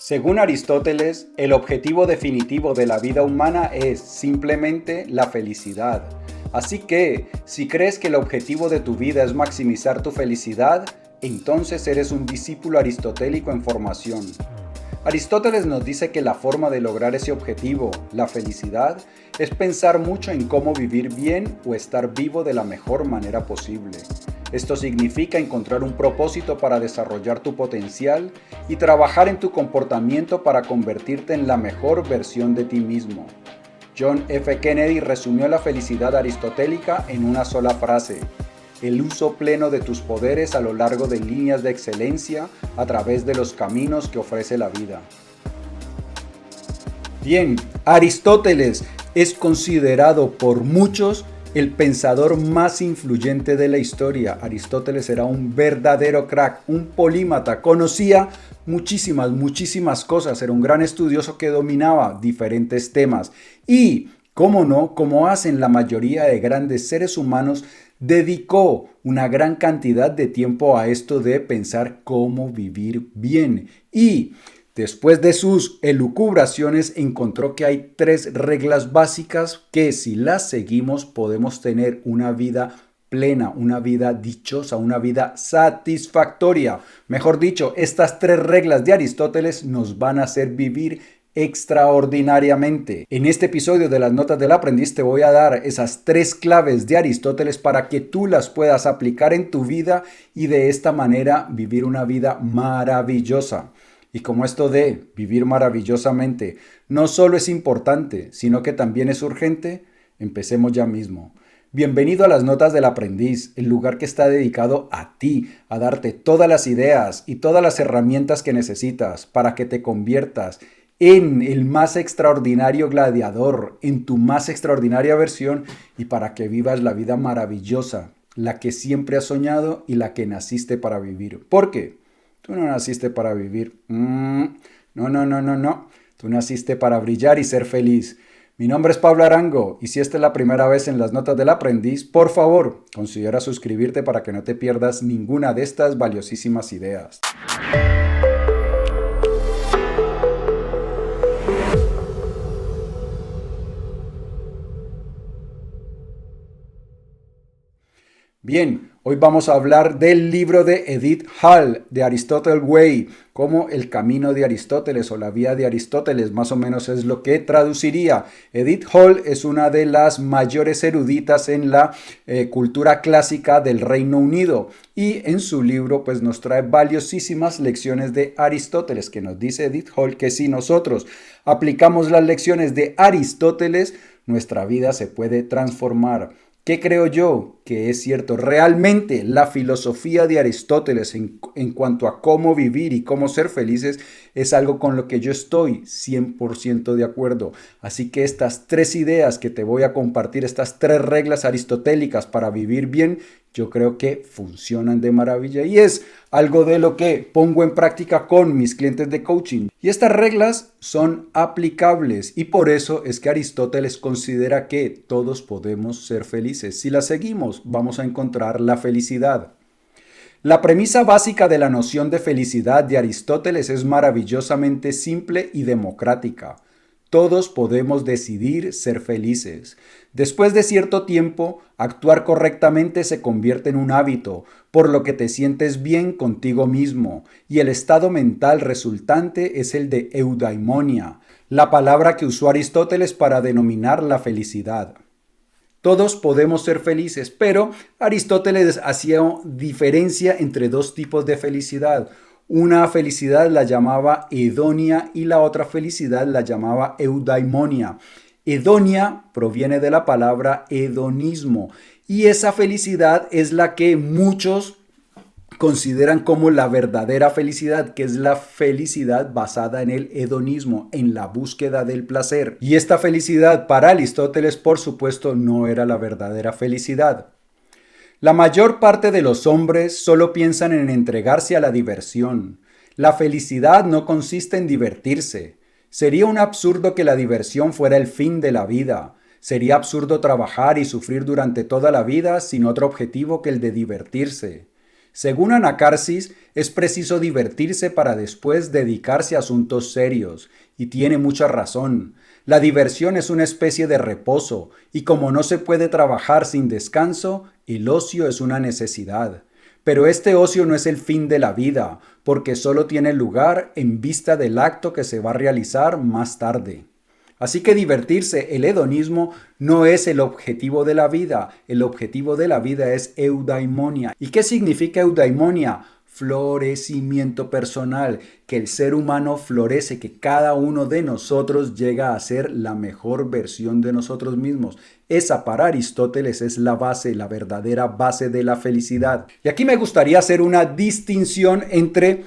Según Aristóteles, el objetivo definitivo de la vida humana es simplemente la felicidad. Así que, si crees que el objetivo de tu vida es maximizar tu felicidad, entonces eres un discípulo aristotélico en formación. Aristóteles nos dice que la forma de lograr ese objetivo, la felicidad, es pensar mucho en cómo vivir bien o estar vivo de la mejor manera posible. Esto significa encontrar un propósito para desarrollar tu potencial y trabajar en tu comportamiento para convertirte en la mejor versión de ti mismo. John F. Kennedy resumió la felicidad aristotélica en una sola frase: el uso pleno de tus poderes a lo largo de líneas de excelencia a través de los caminos que ofrece la vida. Bien, Aristóteles es considerado por muchos el pensador más influyente de la historia. Aristóteles era un verdadero crack, un polímata, conocía muchísimas cosas, era un gran estudioso que dominaba diferentes temas y, cómo no, como hacen la mayoría de grandes seres humanos, dedicó una gran cantidad de tiempo a esto de pensar cómo vivir bien. Y después de sus elucubraciones encontró que hay 3 reglas básicas que si las seguimos podemos tener una vida plena, una vida dichosa, una vida satisfactoria. Mejor dicho, estas 3 reglas de Aristóteles nos van a hacer vivir extraordinariamente. En este episodio de las Notas del Aprendiz te voy a dar esas 3 claves de Aristóteles para que tú las puedas aplicar en tu vida y de esta manera vivir una vida maravillosa. Y como esto de vivir maravillosamente no solo es importante, sino que también es urgente, empecemos ya mismo. Bienvenido a las Notas del Aprendiz, el lugar que está dedicado a ti, a darte todas las ideas y todas las herramientas que necesitas para que te conviertas en el más extraordinario gladiador, en tu más extraordinaria versión y para que vivas la vida maravillosa, la que siempre has soñado y la que naciste para vivir. ¿Por qué? Tú no naciste para vivir. No. Tú naciste para brillar y ser feliz. Mi nombre es Pablo Arango y si esta es la primera vez en las Notas del Aprendiz, por favor, considera suscribirte para que no te pierdas ninguna de estas valiosísimas ideas. Bien, hoy vamos a hablar del libro de Edith Hall, de Aristotle Way, como el camino de Aristóteles o la vía de Aristóteles, más o menos es lo que traduciría. Edith Hall es una de las mayores eruditas en la cultura clásica del Reino Unido y en su libro pues nos trae valiosísimas lecciones de Aristóteles, que nos dice Edith Hall que si nosotros aplicamos las lecciones de Aristóteles, nuestra vida se puede transformar. ¿Qué creo yo? Que es cierto. Realmente la filosofía de Aristóteles en cuanto a cómo vivir y cómo ser felices es algo con lo que yo estoy 100% de acuerdo. Así que estas 3 ideas que te voy a compartir, estas 3 reglas aristotélicas para vivir bien, yo creo que funcionan de maravilla y es algo de lo que pongo en práctica con mis clientes de coaching. Y estas reglas son aplicables y por eso es que Aristóteles considera que todos podemos ser felices. Si las seguimos, vamos a encontrar la felicidad. La premisa básica de la noción de felicidad de Aristóteles es maravillosamente simple y democrática. Todos podemos decidir ser felices. Después de cierto tiempo, actuar correctamente se convierte en un hábito, por lo que te sientes bien contigo mismo, y el estado mental resultante es el de eudaimonia, la palabra que usó Aristóteles para denominar la felicidad. Todos podemos ser felices, pero Aristóteles hacía diferencia entre 2 tipos de felicidad. Una felicidad la llamaba hedonia y la otra felicidad la llamaba eudaimonia. Hedonia proviene de la palabra hedonismo y esa felicidad es la que muchos consideran como la verdadera felicidad, que es la felicidad basada en el hedonismo, en la búsqueda del placer. Y esta felicidad para Aristóteles, por supuesto, no era la verdadera felicidad. La mayor parte de los hombres solo piensan en entregarse a la diversión. La felicidad no consiste en divertirse. Sería un absurdo que la diversión fuera el fin de la vida. Sería absurdo trabajar y sufrir durante toda la vida sin otro objetivo que el de divertirse. Según Anacarsis, es preciso divertirse para después dedicarse a asuntos serios, y tiene mucha razón. La diversión es una especie de reposo, y como no se puede trabajar sin descanso, el ocio es una necesidad. Pero este ocio no es el fin de la vida, porque solo tiene lugar en vista del acto que se va a realizar más tarde. Así que divertirse, el hedonismo, no es el objetivo de la vida. El objetivo de la vida es eudaimonia. ¿Y qué significa eudaimonia? Florecimiento personal, que el ser humano florece, que cada uno de nosotros llega a ser la mejor versión de nosotros mismos. Esa para Aristóteles es la base, la verdadera base de la felicidad. Y aquí me gustaría hacer una distinción entre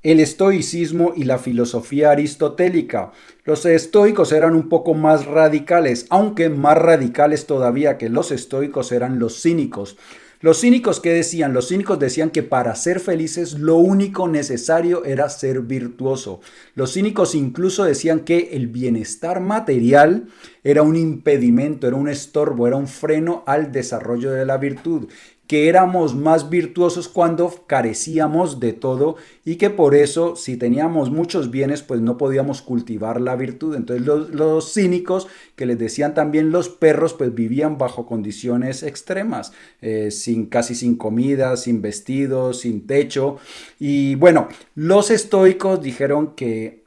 el estoicismo y la filosofía aristotélica. Los estoicos eran un poco más radicales, aunque más radicales todavía que los estoicos eran los cínicos. Los cínicos, ¿qué decían? Los cínicos decían que para ser felices lo único necesario era ser virtuoso. Los cínicos incluso decían que el bienestar material era un impedimento, era un estorbo, era un freno al desarrollo de la virtud, que éramos más virtuosos cuando carecíamos de todo y que por eso si teníamos muchos bienes pues no podíamos cultivar la virtud. Entonces los cínicos, que les decían también los perros, pues vivían bajo condiciones extremas, casi sin comida, sin vestidos, sin techo. Y bueno, los estoicos dijeron que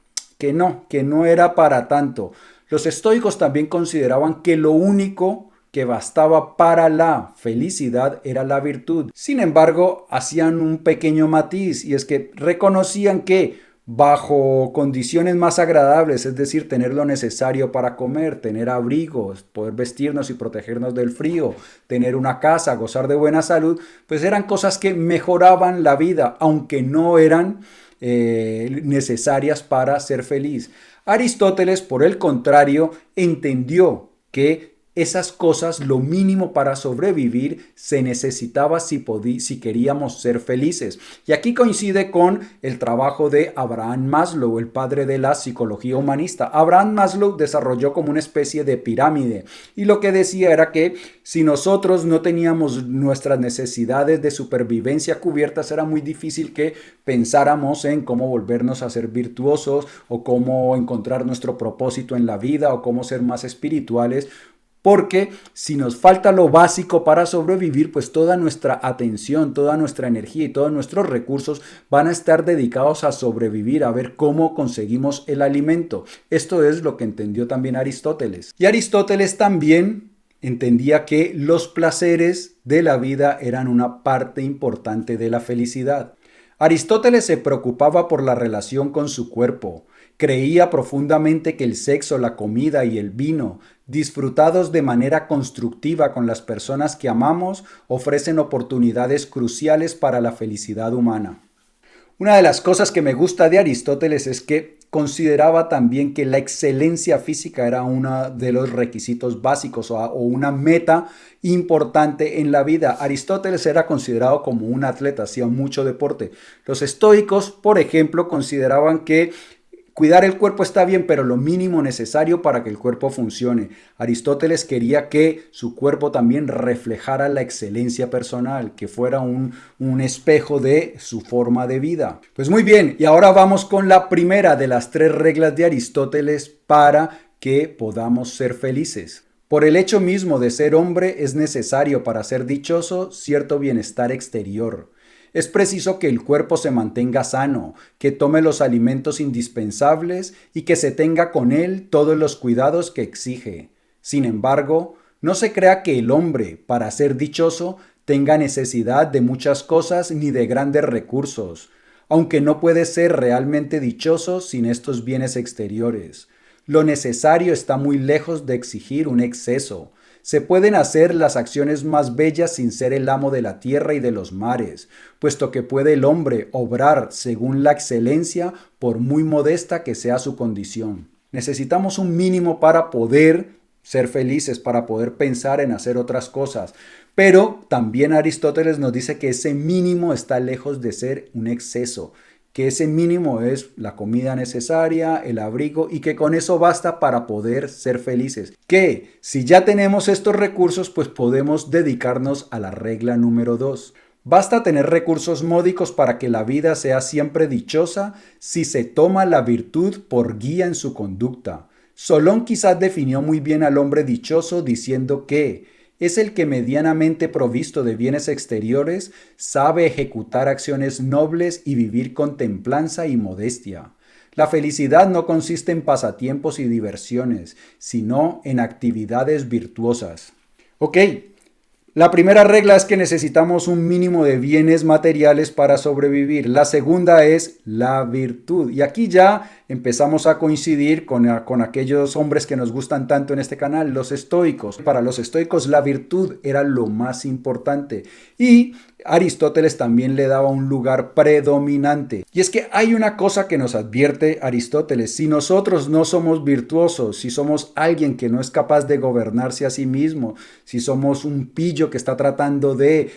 no era para tanto. Los estoicos también consideraban que lo único que bastaba para la felicidad era la virtud. Sin embargo, hacían un pequeño matiz, y es que reconocían que bajo condiciones más agradables, es decir, tener lo necesario para comer, tener abrigos, poder vestirnos y protegernos del frío, tener una casa, gozar de buena salud, pues eran cosas que mejoraban la vida, aunque no eran necesarias para ser feliz. Aristóteles, por el contrario, entendió que esas cosas, lo mínimo para sobrevivir, se necesitaba si queríamos ser felices. Y aquí coincide con el trabajo de Abraham Maslow, el padre de la psicología humanista. Abraham Maslow desarrolló como una especie de pirámide, y lo que decía era que si nosotros no teníamos nuestras necesidades de supervivencia cubiertas, era muy difícil que pensáramos en cómo volvernos a ser virtuosos o cómo encontrar nuestro propósito en la vida o cómo ser más espirituales. Porque si nos falta lo básico para sobrevivir, pues toda nuestra atención, toda nuestra energía y todos nuestros recursos van a estar dedicados a sobrevivir, a ver cómo conseguimos el alimento. Esto es lo que entendió también Aristóteles. Y Aristóteles también entendía que los placeres de la vida eran una parte importante de la felicidad. Aristóteles se preocupaba por la relación con su cuerpo. Creía profundamente que el sexo, la comida y el vino, disfrutados de manera constructiva con las personas que amamos, ofrecen oportunidades cruciales para la felicidad humana. Una de las cosas que me gusta de Aristóteles es que consideraba también que la excelencia física era uno de los requisitos básicos o una meta importante en la vida. Aristóteles era considerado como un atleta, hacía mucho deporte. Los estoicos, por ejemplo, consideraban que cuidar el cuerpo está bien, pero lo mínimo necesario para que el cuerpo funcione. Aristóteles quería que su cuerpo también reflejara la excelencia personal, que fuera un espejo de su forma de vida. Pues muy bien, y ahora vamos con la primera de las 3 reglas de Aristóteles para que podamos ser felices. Por el hecho mismo de ser hombre es necesario para ser dichoso cierto bienestar exterior. Es preciso que el cuerpo se mantenga sano, que tome los alimentos indispensables y que se tenga con él todos los cuidados que exige. Sin embargo, no se crea que el hombre, para ser dichoso, tenga necesidad de muchas cosas ni de grandes recursos, aunque no puede ser realmente dichoso sin estos bienes exteriores. Lo necesario está muy lejos de exigir un exceso. Se pueden hacer las acciones más bellas sin ser el amo de la tierra y de los mares, puesto que puede el hombre obrar según la excelencia, por muy modesta que sea su condición. Necesitamos un mínimo para poder ser felices, para poder pensar en hacer otras cosas. Pero también Aristóteles nos dice que ese mínimo está lejos de ser un exceso, que ese mínimo es la comida necesaria, el abrigo, y que con eso basta para poder ser felices. Que si ya tenemos estos recursos, pues podemos dedicarnos a la regla número 2. Basta tener recursos módicos para que la vida sea siempre dichosa si se toma la virtud por guía en su conducta. Solón quizás definió muy bien al hombre dichoso diciendo que es el que medianamente provisto de bienes exteriores sabe ejecutar acciones nobles y vivir con templanza y modestia. La felicidad no consiste en pasatiempos y diversiones, sino en actividades virtuosas. Ok, la primera regla es que necesitamos un mínimo de bienes materiales para sobrevivir. La segunda es la virtud. Y aquí ya empezamos a coincidir con aquellos hombres que nos gustan tanto en este canal, los estoicos. Para los estoicos la virtud era lo más importante. Y Aristóteles también le daba un lugar predominante. Y es que hay una cosa que nos advierte Aristóteles. Si nosotros no somos virtuosos, si somos alguien que no es capaz de gobernarse a sí mismo, si somos un pillo que está tratando de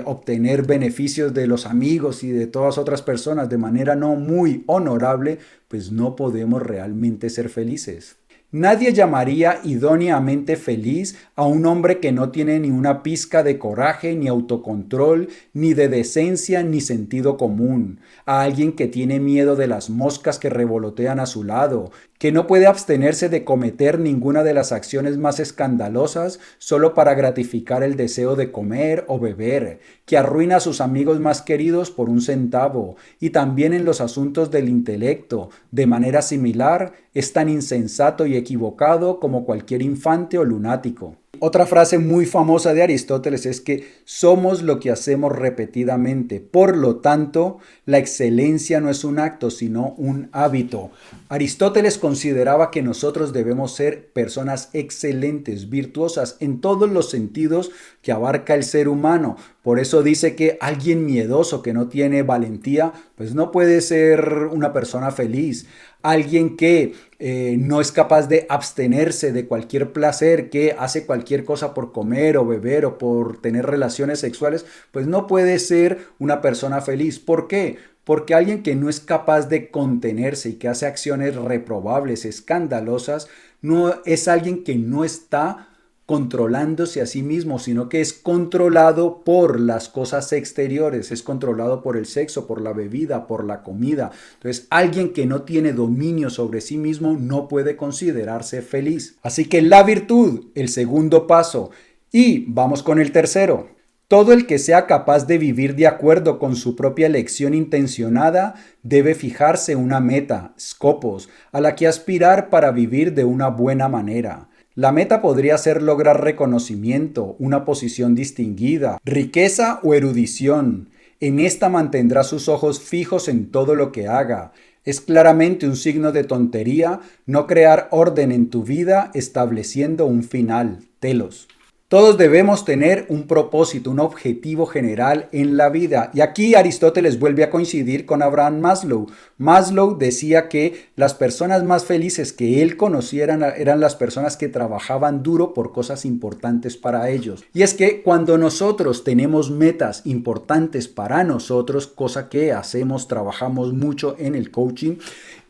obtener beneficios de los amigos y de todas otras personas de manera no muy honorable, pues no podemos realmente ser felices. Nadie llamaría idóneamente feliz a un hombre que no tiene ni una pizca de coraje, ni autocontrol, ni de decencia, ni sentido común, a alguien que tiene miedo de las moscas que revolotean a su lado, que no puede abstenerse de cometer ninguna de las acciones más escandalosas solo para gratificar el deseo de comer o beber, que arruina a sus amigos más queridos por un centavo, y también en los asuntos del intelecto, de manera similar, es tan insensato y equivocado como cualquier infante o lunático. Otra frase muy famosa de Aristóteles es que somos lo que hacemos repetidamente. Por lo tanto, la excelencia no es un acto, sino un hábito. Aristóteles consideraba que nosotros debemos ser personas excelentes, virtuosas en todos los sentidos que abarca el ser humano. Por eso dice que alguien miedoso que no tiene valentía, pues no puede ser una persona feliz. Alguien que no es capaz de abstenerse de cualquier placer, que hace cualquier cosa por comer o beber o por tener relaciones sexuales, pues no puede ser una persona feliz. ¿Por qué? Porque alguien que no es capaz de contenerse y que hace acciones reprobables, escandalosas, no es alguien que no está controlándose a sí mismo, sino que es controlado por las cosas exteriores, es controlado por el sexo, por la bebida, por la comida. Entonces, alguien que no tiene dominio sobre sí mismo no puede considerarse feliz. Así que la virtud, el segundo paso. Y vamos con el tercero. Todo el que sea capaz de vivir de acuerdo con su propia elección intencionada debe fijarse una meta, scopos, a la que aspirar para vivir de una buena manera. La meta podría ser lograr reconocimiento, una posición distinguida, riqueza o erudición. En esta mantendrá sus ojos fijos en todo lo que haga. Es claramente un signo de tontería no crear orden en tu vida estableciendo un final. Telos. Todos debemos tener un propósito, un objetivo general en la vida. Y aquí Aristóteles vuelve a coincidir con Abraham Maslow. Maslow decía que las personas más felices que él conocía eran las personas que trabajaban duro por cosas importantes para ellos. Y es que cuando nosotros tenemos metas importantes para nosotros, cosa que hacemos, trabajamos mucho en el coaching,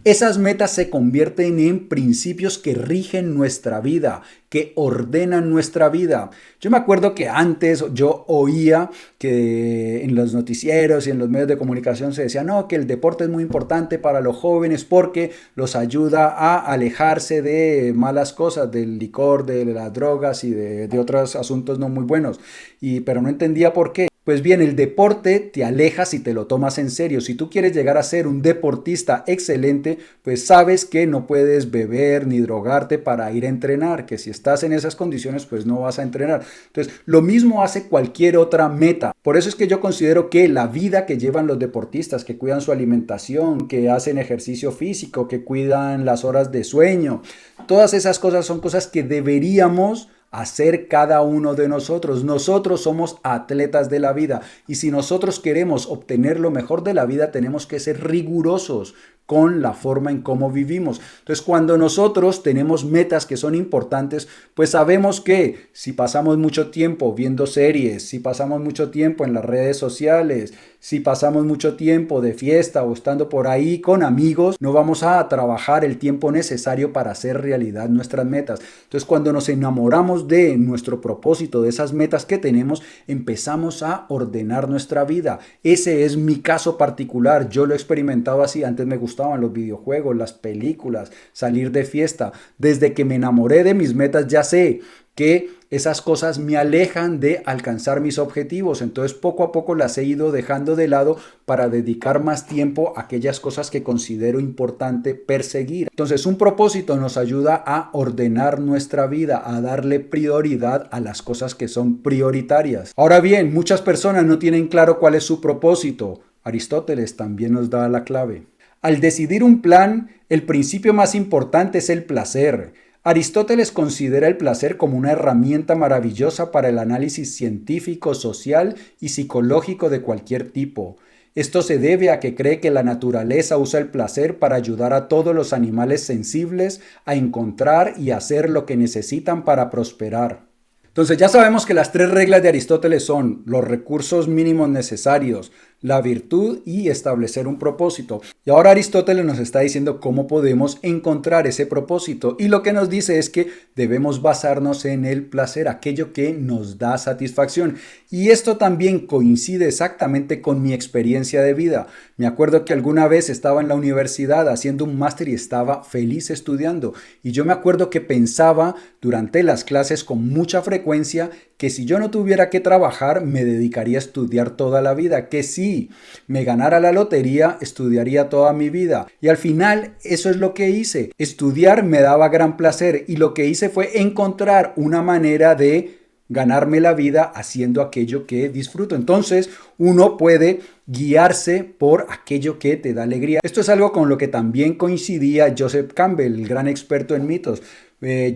esas metas se convierten en principios que rigen nuestra vida, que ordenan nuestra vida. Yo me acuerdo que antes yo oía que en los noticieros y en los medios de comunicación se decía, no, que el deporte es muy importante para los jóvenes porque los ayuda a alejarse de malas cosas, del licor, de las drogas y de otros asuntos no muy buenos. Pero no entendía por qué. Pues bien, el deporte te aleja si te lo tomas en serio. Si tú quieres llegar a ser un deportista excelente, pues sabes que no puedes beber ni drogarte para ir a entrenar, que si estás en esas condiciones, pues no vas a entrenar. Entonces, lo mismo hace cualquier otra meta. Por eso es que yo considero que la vida que llevan los deportistas, que cuidan su alimentación, que hacen ejercicio físico, que cuidan las horas de sueño, todas esas cosas son cosas que deberíamos hacer cada uno de nosotros. Nosotros somos atletas de la vida y si nosotros queremos obtener lo mejor de la vida tenemos que ser rigurosos con la forma en cómo vivimos. Entonces, cuando nosotros tenemos metas que son importantes, pues sabemos que si pasamos mucho tiempo viendo series, si pasamos mucho tiempo en las redes sociales, si pasamos mucho tiempo de fiesta o estando por ahí con amigos, no vamos a trabajar el tiempo necesario para hacer realidad nuestras metas. Entonces, cuando nos enamoramos de nuestro propósito, de esas metas que tenemos, empezamos a ordenar nuestra vida. Ese es mi caso particular. Yo lo he experimentado así. Antes me gustaban los videojuegos, las películas, salir de fiesta. Desde que me enamoré de mis metas, ya sé que esas cosas me alejan de alcanzar mis objetivos. Entonces poco a poco las he ido dejando de lado para dedicar más tiempo a aquellas cosas que considero importante perseguir. Entonces un propósito nos ayuda a ordenar nuestra vida, a darle prioridad a las cosas que son prioritarias. Ahora bien, muchas personas no tienen claro cuál es su propósito. Aristóteles también nos da la clave. Al decidir un plan, el principio más importante es el placer. Aristóteles considera el placer como una herramienta maravillosa para el análisis científico, social y psicológico de cualquier tipo. Esto se debe a que cree que la naturaleza usa el placer para ayudar a todos los animales sensibles a encontrar y hacer lo que necesitan para prosperar. Entonces ya sabemos que las 3 reglas de Aristóteles son los recursos mínimos necesarios, la virtud y establecer un propósito. Y ahora Aristóteles nos está diciendo cómo podemos encontrar ese propósito. Y lo que nos dice es que debemos basarnos en el placer, aquello que nos da satisfacción. Y esto también coincide exactamente con mi experiencia de vida. Me acuerdo que alguna vez estaba en la universidad haciendo un máster y estaba feliz estudiando. Y yo me acuerdo que pensaba durante las clases con mucha frecuencia que si yo no tuviera que trabajar, me dedicaría a estudiar toda la vida, que si me ganara la lotería, estudiaría toda mi vida. Y al final, eso es lo que hice. Estudiar me daba gran placer y lo que hice fue encontrar una manera de ganarme la vida haciendo aquello que disfruto. Entonces, uno puede guiarse por aquello que te da alegría. Esto es algo con lo que también coincidía Joseph Campbell, el gran experto en mitos.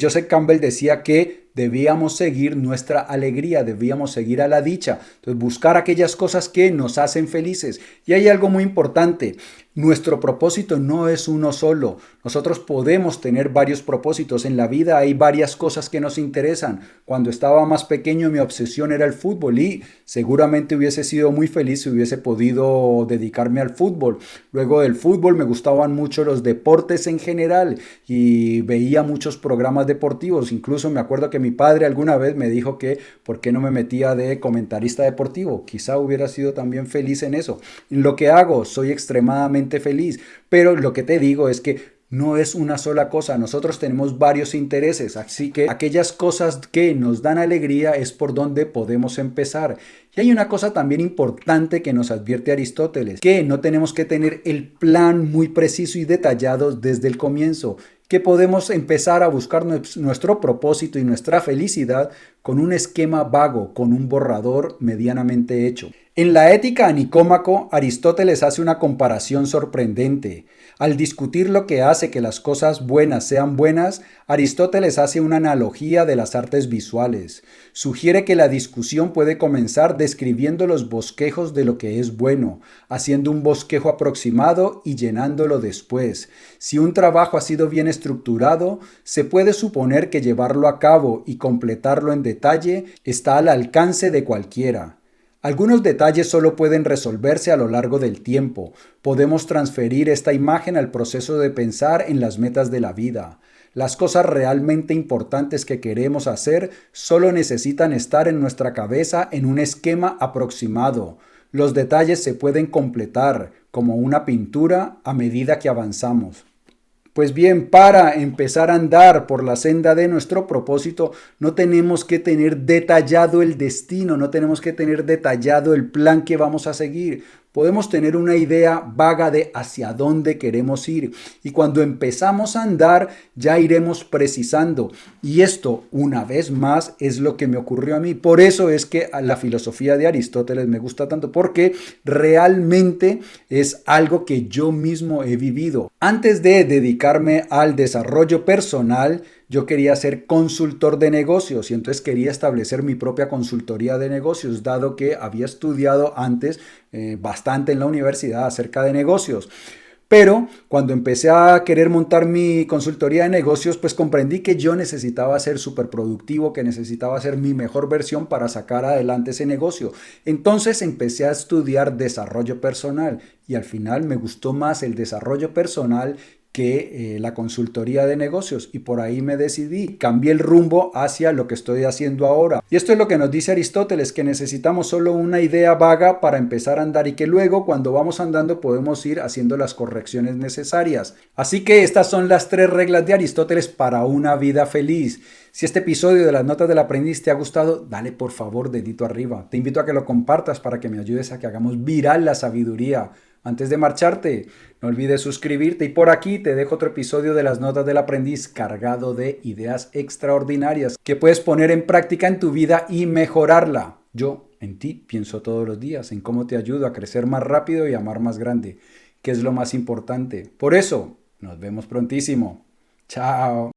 Joseph Campbell decía que debíamos seguir nuestra alegría, debíamos seguir a la dicha. Entonces, buscar aquellas cosas que nos hacen felices. Y hay algo muy importante. Nuestro propósito no es uno solo. Nosotros podemos tener varios propósitos. En la vida hay varias cosas que nos interesan. Cuando estaba más pequeño, mi obsesión era el fútbol y seguramente hubiese sido muy feliz si hubiese podido dedicarme al fútbol. Luego del fútbol me gustaban mucho los deportes en general y veía muchos programas deportivos. Incluso me acuerdo que mi padre alguna vez me dijo que por qué no me metía de comentarista deportivo. Quizá hubiera sido también feliz en eso. En lo que hago, soy extremadamente feliz, pero lo que te digo es que no es una sola cosa, nosotros tenemos varios intereses, así que aquellas cosas que nos dan alegría es por donde podemos empezar. Y hay una cosa también importante que nos advierte Aristóteles, que no tenemos que tener el plan muy preciso y detallado desde el comienzo, que podemos empezar a buscar nuestro propósito y nuestra felicidad con un esquema vago, con un borrador medianamente hecho. En la Ética a Nicómaco, Aristóteles hace una comparación sorprendente. Al discutir lo que hace que las cosas buenas sean buenas, Aristóteles hace una analogía de las artes visuales. Sugiere que la discusión puede comenzar describiendo los bosquejos de lo que es bueno, haciendo un bosquejo aproximado y llenándolo después. Si un trabajo ha sido bien estructurado, se puede suponer que llevarlo a cabo y completarlo en detalle está al alcance de cualquiera. Algunos detalles solo pueden resolverse a lo largo del tiempo. Podemos transferir esta imagen al proceso de pensar en las metas de la vida. Las cosas realmente importantes que queremos hacer solo necesitan estar en nuestra cabeza en un esquema aproximado. Los detalles se pueden completar, como una pintura, a medida que avanzamos. Pues bien, para empezar a andar por la senda de nuestro propósito, no tenemos que tener detallado el destino, no tenemos que tener detallado el plan que vamos a seguir. Podemos tener una idea vaga de hacia dónde queremos ir y cuando empezamos a andar ya iremos precisando. Y esto, una vez más, es lo que me ocurrió a mí. Por eso es que la filosofía de Aristóteles me gusta tanto, porque realmente es algo que yo mismo he vivido. Antes de dedicarme al desarrollo personal, yo quería ser consultor de negocios y entonces quería establecer mi propia consultoría de negocios, dado que había estudiado antes bastante en la universidad acerca de negocios. Pero cuando empecé a querer montar mi consultoría de negocios, pues comprendí que yo necesitaba ser súper productivo, que necesitaba ser mi mejor versión para sacar adelante ese negocio. Entonces empecé a estudiar desarrollo personal y al final me gustó más el desarrollo personal que la consultoría de negocios y por ahí me decidí, cambié el rumbo hacia lo que estoy haciendo ahora. Y esto es lo que nos dice Aristóteles, que necesitamos solo una idea vaga para empezar a andar y que luego cuando vamos andando podemos ir haciendo las correcciones necesarias. Así que estas son las 3 reglas de Aristóteles para una vida feliz. Si este episodio de las notas del aprendiz te ha gustado, dale por favor dedito arriba. Te invito a que lo compartas para que me ayudes a que hagamos viral la sabiduría. Antes de marcharte, no olvides suscribirte y por aquí te dejo otro episodio de las notas del aprendiz cargado de ideas extraordinarias que puedes poner en práctica en tu vida y mejorarla. Yo en ti pienso todos los días, en cómo te ayudo a crecer más rápido y amar más grande, que es lo más importante. Por eso, nos vemos prontísimo. Chao.